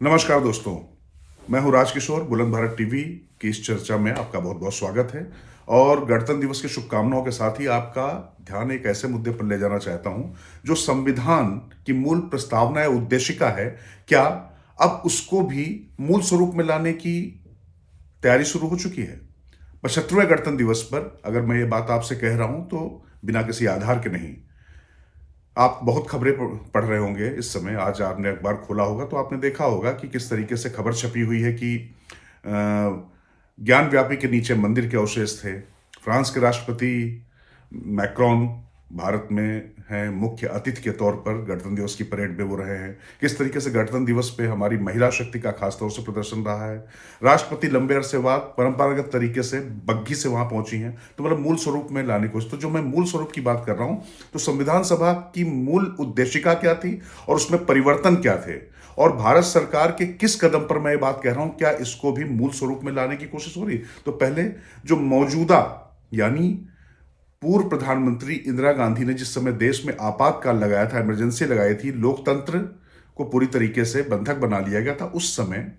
नमस्कार दोस्तों, मैं हूं राजकिशोर। बुलंद भारत टीवी की इस चर्चा में आपका बहुत बहुत स्वागत है। और गणतंत्र दिवस की शुभकामनाओं के साथ ही आपका ध्यान एक ऐसे मुद्दे पर ले जाना चाहता हूं जो संविधान की मूल प्रस्तावना या उद्देशिका है। क्या अब उसको भी मूल स्वरूप में लाने की तैयारी शुरू हो चुकी है? 75वें गणतंत्र दिवस पर अगर मैं ये बात आपसे कह रहा हूं तो बिना किसी आधार के नहीं। आप बहुत खबरें पढ़ रहे होंगे इस समय। आज आपने अखबार खोला होगा तो आपने देखा होगा कि किस तरीके से खबर छपी हुई है कि ज्ञान व्यापी के नीचे मंदिर के अवशेष थे। फ्रांस के राष्ट्रपति मैक्रोन भारत में हैं, मुख्य अतिथि के तौर पर गणतंत्र दिवस की परेड में वो रहे हैं। किस तरीके से गणतंत्र दिवस पे हमारी महिला शक्ति का खासतौर से प्रदर्शन रहा है। राष्ट्रपति लंबे अरसे बाद परंपरागत तरीके से बग्घी से वहां पहुंची हैं। तो मतलब मूल स्वरूप में लाने को, तो जो मैं मूल स्वरूप की बात कर रहा हूं, तो संविधान सभा की मूल उद्देशिका क्या थी और उसमें परिवर्तन क्या थे, और भारत सरकार के किस कदम पर मैं ये बात कह रहा हूं, क्या इसको भी मूल स्वरूप में लाने की कोशिश हो रही? तो पहले जो मौजूदा यानी पूर्व प्रधानमंत्री इंदिरा गांधी ने जिस समय देश में आपातकाल लगाया था, इमरजेंसी लगाई थी, लोकतंत्र को पूरी तरीके से बंधक बना लिया गया था, उस समय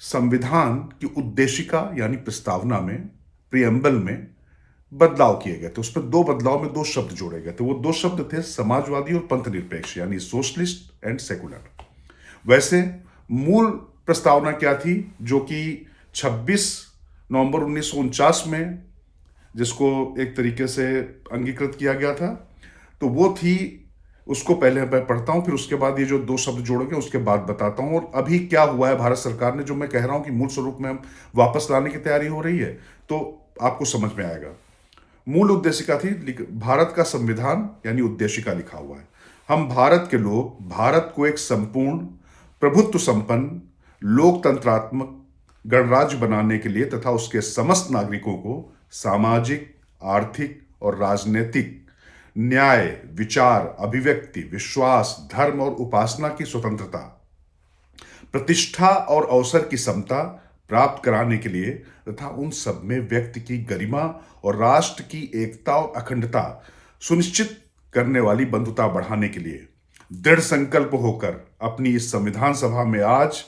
संविधान की उद्देशिका यानी प्रस्तावना में, प्रियम्बल में बदलाव किए गए थे। उसमें दो बदलाव में दो शब्द जोड़े गए थे। वो दो शब्द थे समाजवादी और पंथ निरपेक्ष, यानी सोशलिस्ट एंड सेकुलर। वैसे मूल प्रस्तावना क्या थी, जो कि 26 नवंबर 1949 में जिसको एक तरीके से अंगीकृत किया गया था, तो वो थी, उसको पहले मैं पढ़ता हूं, फिर उसके बाद ये जो दो शब्द जोड़ेंगे उसके बाद बताता हूं। और अभी क्या हुआ है भारत सरकार ने, जो मैं कह रहा हूं कि मूल स्वरूप में हम वापस लाने की तैयारी हो रही है, तो आपको समझ में आएगा। मूल उद्देशिका थी, भारत का संविधान यानी उद्देशिका लिखा हुआ है, हम भारत के लोग भारत को एक संपूर्ण प्रभुत्व संपन्न लोकतंत्रात्मक गणराज्य बनाने के लिए तथा उसके समस्त नागरिकों को सामाजिक, आर्थिक और राजनीतिक न्याय, विचार, अभिव्यक्ति, विश्वास, धर्म और उपासना की स्वतंत्रता, प्रतिष्ठा और अवसर की समता प्राप्त कराने के लिए तथा उन सब में व्यक्ति की गरिमा और राष्ट्र की एकता और अखंडता सुनिश्चित करने वाली बंधुता बढ़ाने के लिए दृढ़ संकल्प होकर अपनी इस संविधान सभा में आज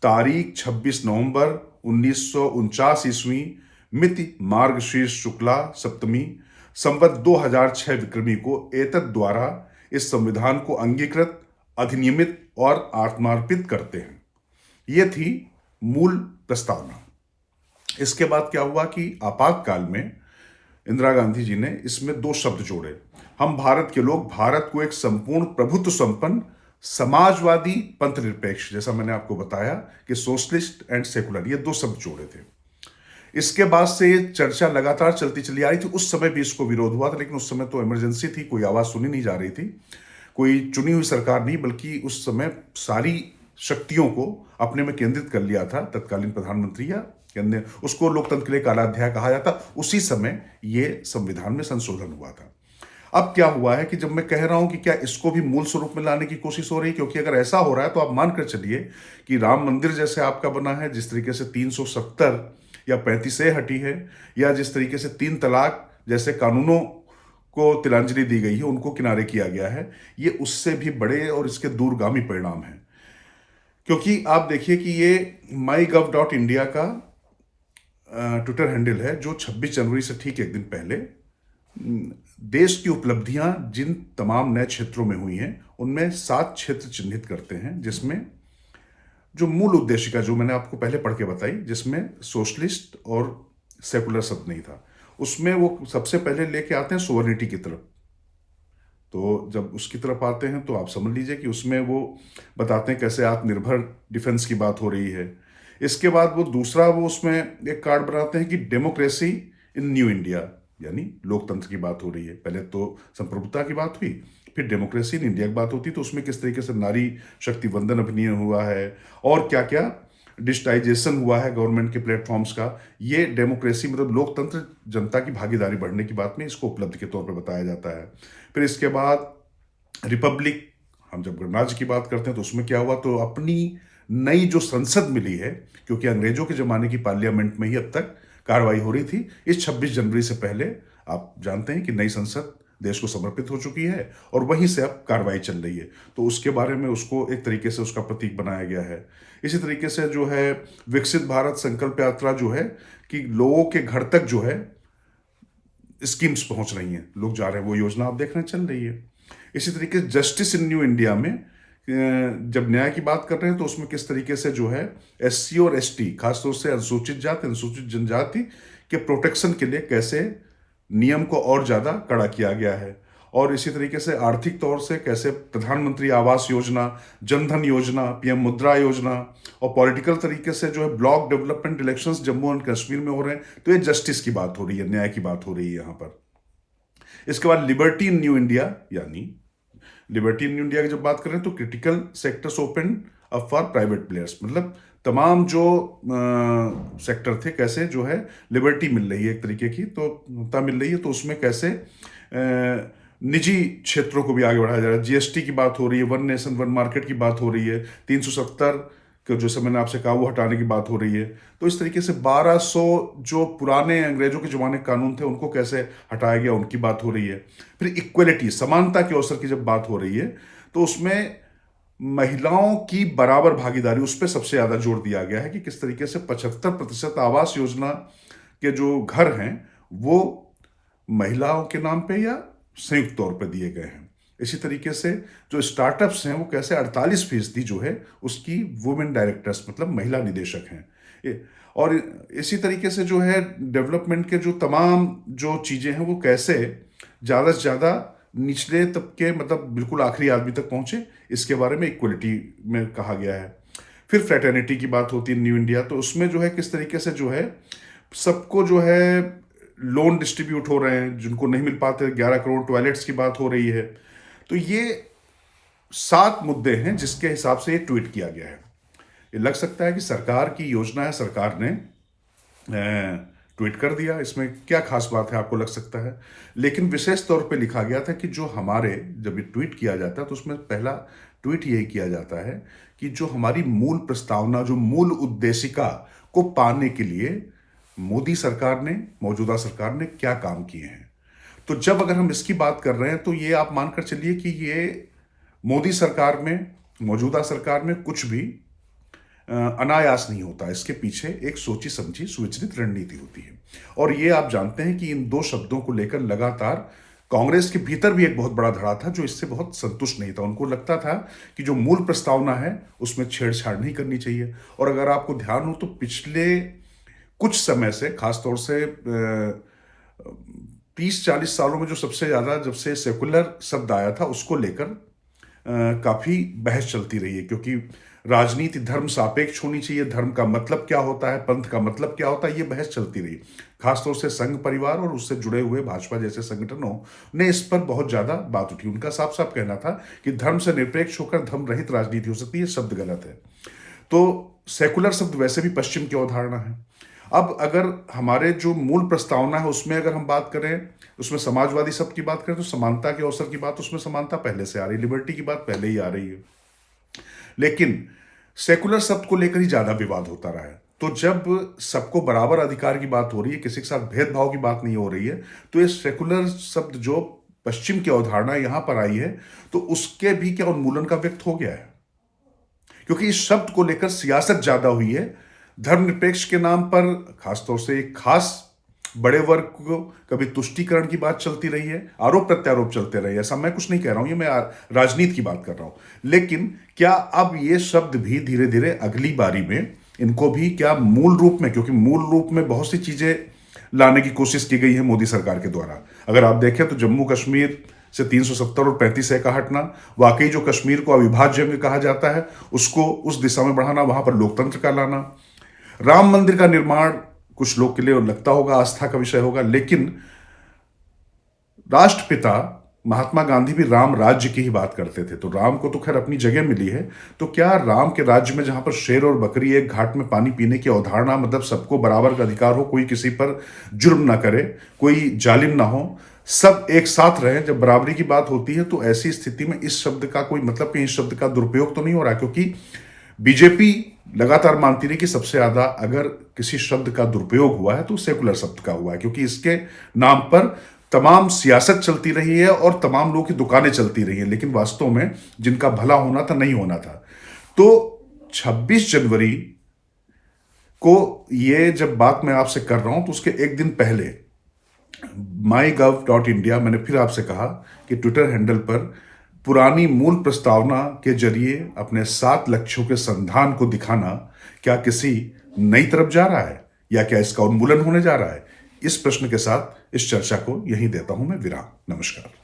तारीख 26 नवंबर 1949 ईस्वी मिति मार्गशीर्ष शुक्ला सप्तमी संवत 2006 विक्रमी को एतद द्वारा इस संविधान को अंगीकृत, अधिनियमित और आत्मार्पित करते हैं। यह थी मूल प्रस्तावना। इसके बाद क्या हुआ कि आपातकाल में इंदिरा गांधी जी ने इसमें दो शब्द जोड़े, हम भारत के लोग भारत को एक संपूर्ण प्रभुत्व संपन्न समाजवादी पंथ निरपेक्ष, जैसा मैंने आपको बताया कि सोशलिस्ट एंड सेकुलर, ये दो शब्द जोड़े थे। इसके बाद से ये चर्चा लगातार चलती चली आ रही थी। उस समय भी इसको विरोध हुआ था, लेकिन उस समय तो इमरजेंसी थी, कोई आवाज सुनी नहीं जा रही थी, कोई चुनी हुई सरकार नहीं, बल्कि उस समय सारी शक्तियों को अपने में केंद्रित कर लिया था तत्कालीन प्रधानमंत्री, या उसको लोकतंत्र के लिए काला अध्याय कहा जाता। उसी समय ये संविधान में संशोधन हुआ था। अब क्या हुआ है कि जब मैं कह रहा हूं कि क्या इसको भी मूल स्वरूप में लाने की कोशिश हो रही है, क्योंकि अगर ऐसा हो रहा है तो आप मानकर चलिए कि राम मंदिर जैसे आपका बना है, जिस तरीके से 370 या 35 हटी है, या जिस तरीके से 3 तलाक जैसे कानूनों को तिलांजलि दी गई है, उनको किनारे किया गया है, ये उससे भी बड़े और इसके दूरगामी परिणाम हैं। क्योंकि आप देखिए कि ये mygov.india का ट्विटर हैंडल है, जो 26 जनवरी से ठीक एक दिन पहले देश की उपलब्धियां जिन तमाम नए क्षेत्रों में हुई हैं, उनमें 7 क्षेत्र चिन्हित करते हैं, जिसमें जो मूल उद्देशिका जो मैंने आपको पहले पढ़ के बताई, जिसमें सोशलिस्ट और सेकुलर शब्द नहीं था, उसमें वो सबसे पहले लेके आते हैं सोवर्निटी की तरफ। तो जब उसकी तरफ आते हैं तो आप समझ लीजिए कि उसमें वो बताते हैं कैसे आत्मनिर्भर डिफेंस की बात हो रही है। इसके बाद वो दूसरा, वो उसमें एक कार्ड बनाते हैं कि डेमोक्रेसी इन न्यू इंडिया, यानी लोकतंत्र की बात हो रही है। पहले तो संप्रभुता की बात हुई, फिर डेमोक्रेसी इन इंडिया की बात होती, तो उसमें किस तरीके से नारी शक्ति वंदन अधिनियम हुआ है और क्या क्या डिजिटाइजेशन हुआ है गवर्नमेंट के प्लेटफॉर्म्स का। ये डेमोक्रेसी मतलब लोकतंत्र, जनता की भागीदारी बढ़ने की बात में इसको उपलब्धि के तौर पर बताया जाता है। फिर इसके बाद रिपब्लिक, हम जब गणराज्य की बात करते हैं तो उसमें क्या हुआ, तो अपनी नई जो संसद मिली है, क्योंकि अंग्रेजों के जमाने की पार्लियामेंट में ही अब तक कार्रवाई हो रही थी, इस 26 जनवरी से पहले आप जानते हैं कि नई संसद देश को समर्पित हो चुकी है और वहीं से अब कार्रवाई चल रही है। तो उसके बारे में उसको एक तरीके से उसका प्रतीक बनाया गया है। इसी तरीके से जो है विकसित भारत संकल्प यात्रा जो है कि लोगों के घर तक जो है स्कीम्स पहुंच रही हैं, लोग जा रहे हैं, वो योजना आप देखने चल रही है। इसी तरीके से जस्टिस इन न्यू इंडिया में जब न्याय की बात कर रहे हैं तो उसमें किस तरीके से जो है एससी और एसटी, खासतौर से अनुसूचित जाति अनुसूचित जनजाति के प्रोटेक्शन के लिए कैसे नियम को और ज़्यादा कड़ा किया गया है। और इसी तरीके से आर्थिक तौर से कैसे प्रधानमंत्री आवास योजना, जनधन योजना, पीएम मुद्रा योजना और पॉलिटिकल तरीके से जो है block development elections Jammu and Kashmir में हो रहे हैं। तो ये जस्टिस की बात हो रही है, न्याय की बात हो रही है यहाँ पर। इसके बाद लिबर्टी इन न्यू इंडिया, यानी लिबर्टी इन इंडिया की जब बात करें तो critical sectors open up for private players, मतलब तमाम जो सेक्टर थे कैसे जो है लिबर्टी मिल रही है, एक तरीके की तो मिल रही है। तो उसमें कैसे निजी क्षेत्रों को भी आगे बढ़ाया जा रहा है। जीएसटी की बात हो रही है, वन नेशन वन मार्केट की बात हो रही है, 370 कि जैसे मैंने आपसे कहा वो हटाने की बात हो रही है। तो इस तरीके से 1200 जो पुराने अंग्रेजों के ज़माने के कानून थे उनको कैसे हटाया गया, उनकी बात हो रही है। फिर इक्वलिटी, समानता के अवसर की जब बात हो रही है तो उसमें महिलाओं की बराबर भागीदारी, उस पर सबसे ज़्यादा जोर दिया गया है कि किस तरीके से 75% आवास योजना के जो घर हैं वो महिलाओं के नाम पे या संयुक्त तौर पर दिए गए हैं। इसी तरीके से जो स्टार्टअप्स हैं वो कैसे 48% जो है उसकी वुमेन डायरेक्टर्स, मतलब महिला निदेशक हैं। और इसी तरीके से जो है डेवलपमेंट के जो तमाम जो चीज़ें हैं वो कैसे ज़्यादा से ज़्यादा निचले तबके, मतलब बिल्कुल आखिरी आदमी तक पहुँचे, इसके बारे में इक्वलिटी में कहा गया है। फिर फ्रेटर्निटी की बात होती है न्यू इंडिया, तो उसमें जो है किस तरीके से जो है सबको जो है लोन डिस्ट्रीब्यूट हो रहे हैं, जिनको नहीं मिल पाते 11 करोड़ टॉयलेट्स की बात हो रही है। तो ये 7 मुद्दे हैं जिसके हिसाब से ये ट्वीट किया गया है। ये लग सकता है कि सरकार की योजना है, सरकार ने ट्वीट कर दिया, इसमें क्या खास बात है आपको लग सकता है। लेकिन विशेष तौर पे लिखा गया था कि जो हमारे जब ये ट्वीट किया जाता है तो उसमें पहला ट्वीट यही किया जाता है कि जो हमारी मूल प्रस्तावना, जो मूल उद्देशिका को पाने के लिए मोदी सरकार ने, मौजूदा सरकार ने क्या काम किए हैं। तो जब अगर हम इसकी बात कर रहे हैं तो ये आप मानकर चलिए कि ये मोदी सरकार में, मौजूदा सरकार में कुछ भी अनायास नहीं होता, इसके पीछे एक सोची समझी सुविचारित रणनीति होती है। और ये आप जानते हैं कि इन 2 शब्दों को लेकर लगातार कांग्रेस के भीतर भी एक बहुत बड़ा धड़ा था जो इससे बहुत संतुष्ट नहीं था। उनको लगता था कि जो मूल प्रस्तावना है उसमें छेड़छाड़ नहीं करनी चाहिए। और अगर आपको ध्यान हो तो पिछले कुछ समय से, खासतौर से 30-40 सालों में जो सबसे ज़्यादा, जब से सेकुलर शब्द आया था उसको लेकर काफ़ी बहस चलती रही है, क्योंकि राजनीति धर्म सापेक्ष होनी चाहिए, धर्म का मतलब क्या होता है, पंथ का मतलब क्या होता है, ये बहस चलती रही। खासतौर से संघ परिवार और उससे जुड़े हुए भाजपा जैसे संगठनों ने इस पर बहुत ज़्यादा बात उठी। उनका साफ साफ कहना था कि धर्म से निरपेक्ष होकर धर्म रहित राजनीति हो सकती है, शब्द गलत है। तो सेकुलर शब्द वैसे भी पश्चिम की अवधारणा है। अब अगर हमारे जो मूल प्रस्तावना है उसमें अगर हम बात करें, उसमें समाजवादी शब्द की बात करें तो समानता के अवसर की बात, उसमें समानता पहले से आ रही, लिबर्टी की बात पहले ही आ रही है। लेकिन सेकुलर शब्द को लेकर ही ज्यादा विवाद होता रहा है। तो जब सबको बराबर अधिकार की बात हो रही है, किसी के साथ भेदभाव की बात नहीं हो रही है, तो ये सेकुलर शब्द जो पश्चिम की अवधारणा यहां पर आई है तो उसके भी क्या उन्मूलन का व्यक्त हो गया है, क्योंकि इस शब्द को लेकर सियासत ज्यादा हुई है। धर्मनिरपेक्ष के नाम पर खासतौर से एक खास बड़े वर्ग को कभी तुष्टीकरण की बात चलती रही है, आरोप प्रत्यारोप चलते रहे। ऐसा मैं कुछ नहीं कह रहा हूं, ये मैं राजनीति की बात कर रहा हूं। लेकिन क्या अब ये शब्द भी धीरे धीरे अगली बारी में इनको भी क्या मूल रूप में, क्योंकि मूल रूप में बहुत सी चीजें लाने की कोशिश की गई है मोदी सरकार के द्वारा। अगर आप देखें तो जम्मू कश्मीर से 370 और 35 का हटना, वाकई जो कश्मीर को अविभाज्य अंग कहा जाता है उसको उस दिशा में बढ़ाना, वहां पर लोकतंत्र का लाना, राम मंदिर का निर्माण कुछ लोग के लिए लगता होगा आस्था का विषय होगा, लेकिन राष्ट्रपिता महात्मा गांधी भी राम राज्य की ही बात करते थे। तो राम को तो खैर अपनी जगह मिली है, तो क्या राम के राज्य में जहां पर शेर और बकरी एक घाट में पानी पीने की अवधारणा, मतलब सबको बराबर का अधिकार हो, कोई किसी पर जुर्म ना करे, कोई जालिम ना हो, सब एक साथ रहे, जब बराबरी की बात होती है तो ऐसी स्थिति में इस शब्द का कोई मतलब कि इस शब्द का दुरुपयोग तो नहीं हो रहा, क्योंकि बीजेपी लगातार मानती रही कि सबसे ज्यादा अगर किसी शब्द का दुरुपयोग हुआ है तो सेकुलर शब्द का हुआ है, क्योंकि इसके नाम पर तमाम सियासत चलती रही है और तमाम लोगों की दुकानें चलती रही हैं, लेकिन वास्तव में जिनका भला होना था नहीं होना था। तो 26 जनवरी को ये जब बात मैं आपसे कर रहा हूं तो उसके एक दिन पहले mygov.india मैंने फिर आपसे कहा कि ट्विटर हैंडल पर पुरानी मूल प्रस्तावना के जरिए अपने 7 लक्ष्यों के संधान को दिखाना क्या किसी नई तरफ जा रहा है या क्या इसका उन्मूलन होने जा रहा है? इस प्रश्न के साथ इस चर्चा को यहीं देता हूं मैं विराम। नमस्कार।